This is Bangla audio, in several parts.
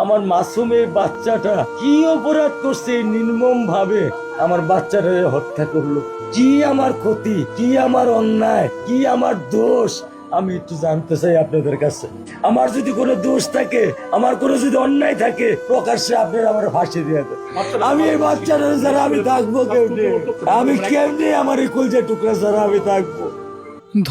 আমার মাসুম এই বাচ্চাটা কি অপরাধ করছে নির্মম ভাবে আমার বাচ্চাটা হত্যা করলো? কি আমার ক্ষতি, কি আমার অন্যায়, কি আমার দোষ? আমি একটু জানতে চাই আপনাদের কাছে। আমার যদি কোনো দোষ থাকে, আমার কোনো যদি অন্যায় থাকে, প্রকাশ্যে আপনারা আমার ফাঁসি দিয়ে দেন। আমি এই বাচ্চাটা ছাড়া আমি থাকবো কেমনে? আমি কেমনে আমার এই কলজা টুকরা ছাড়া আমি থাকবো?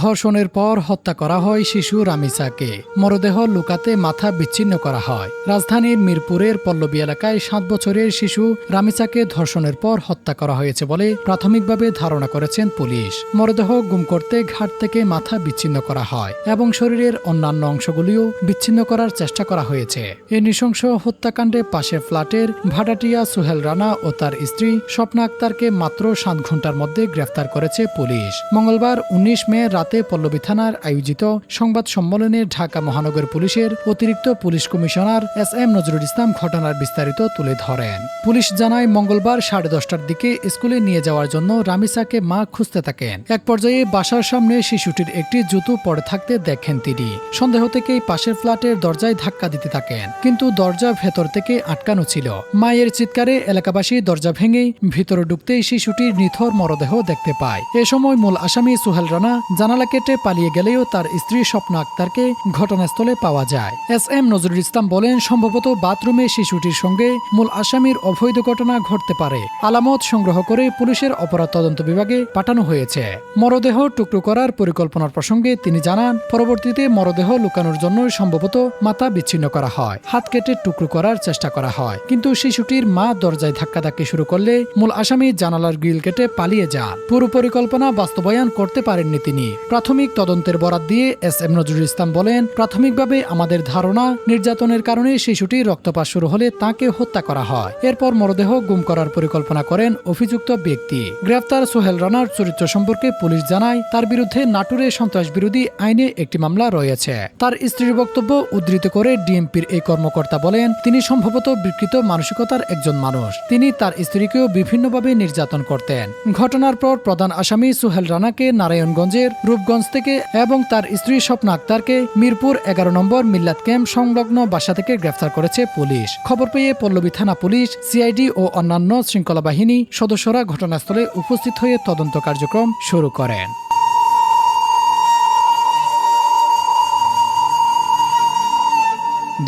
ধর্ষণের পর হত্যা করা হয় শিশু রামিসাকে। মরদেহ লুকাতে মাথা বিচ্ছিন্ন করা হয়। রাজধানীর মিরপুরের পল্লবী এলাকায় 7 বছরের শিশু রামিসাকে ধর্ষণের পর হত্যা করা হয়েছে বলে প্রাথমিকভাবে ধারণা করেছেন পুলিশ। মরদেহ গুম করতে ঘাট থেকে মাথা বিচ্ছিন্ন করা হয় এবং শরীরের অন্যান্য অংশগুলিও বিচ্ছিন্ন করার চেষ্টা করা হয়েছে। এই নৃশংস হত্যাকাণ্ডে পাশের ফ্ল্যাটের ভাড়াটিয়া সোহেল রানা ও তার স্ত্রী স্বপ্না আক্তারকে মাত্র 7 ঘন্টার মধ্যে গ্রেফতার করেছে পুলিশ। মঙ্গলবার 19 মে রাতে পল্লবী থানার আয়োজিত সংবাদ সম্মেলনে ঢাকা মহানগর পুলিশের অতিরিক্ত police commissioner SM Nazrul Islam ঘটনার বিস্তারিত তুলে ধরেন। পুলিশ জানায়, মঙ্গলবার 10:30টার দিকে স্কুলে নিয়ে যাওয়ার জন্য রামিসাকে মা খুঁজতে থাকেন। এক পর্যায়ে বাসার সামনে শিশুটির একটি জুতো পড়ে থাকতে দেখেন তিনি। সন্দেহ থেকেই পাশের ফ্ল্যাটের দরজায় ধাক্কা দিতে থাকেন, কিন্তু দরজা ভেতর থেকে আটকানো ছিল। মায়ের চিৎকারে এলাকাবাসী দরজা ভেঙে ভিতরে ঢুকতেই শিশুটির নিথর মরদেহ দেখতে পায়। এ সময় মূল আসামি সোহেল রানা জানালা কেটে পালিয়ে গেলেও তার স্ত্রী স্বপ্না আক্তারকে ঘটনাস্থলে পাওয়া যায়। SM নজরুল ইসলাম বলেন, সম্ভবত বাথরুমে শিশুটির সঙ্গে মূল আসামির অবৈধ ঘটনা ঘটতে পারে। আলামত সংগ্রহ করে পুলিশের অপরাধ তদন্ত বিভাগে পাঠানো হয়েছে। মরদেহ টুকরো করার পরিকল্পনার প্রসঙ্গে তিনি জানান, পরবর্তীতে মরদেহ লুকানোর জন্য সম্ভবত মাথা বিচ্ছিন্ন করা হয়, হাত কেটে টুকরো করার চেষ্টা করা হয়। কিন্তু শিশুটির মা দরজায় ধাক্কাধাক্কি শুরু করলে মূল আসামি জানালার গ্রিল কেটে পালিয়ে যান। পুরো পরিকল্পনা বাস্তবায়ন করতে পারেননি তিনি। প্রাথমিক তদন্তের বরাত দিয়ে SM নজরুল ইসলাম বলেন, প্রাথমিকভাবে আমাদের ধারণা নির্যাতনের কারণে শিশুটির রক্তপাত শুরু হলে তাকে হত্যা করা হয়। এরপর মরদেহ গুম করার পরিকল্পনা করেন অভিযুক্ত ব্যক্তি। গ্রেফতার সোহেল রানার চরিত্র সম্পর্কে পুলিশ জানায়, তার বিরুদ্ধে নাটোরে সন্ত্রাস বিরোধী আইনে একটি মামলা রয়েছে। তার স্ত্রীর বক্তব্য উদ্ধৃত করে ডিএমপির এই কর্মকর্তা বলেন, তিনি সম্ভবত বিকৃত মানসিকতার একজন মানুষ। তিনি তার স্ত্রীকেও বিভিন্নভাবে নির্যাতন করতেন। ঘটনার পর প্রধান আসামি সোহেল রানাকে নারায়ণগঞ্জের রূপগঞ্জ থেকে এবং তার স্ত্রী স্বপ্না আক্তারকে মিরপুর 11 নম্বর মিল্লাত ক্যাম্প সংলগ্ন বাসা থেকে গ্রেফতার করেছে পুলিশ। খবর পেয়ে পল্লবী থানা পুলিশ, CID ও অন্যান্য শৃঙ্খলা বাহিনী সদস্যরা ঘটনাস্থলে উপস্থিত হয়ে তদন্ত কার্যক্রম শুরু করেন।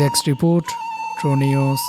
Desk report, true news.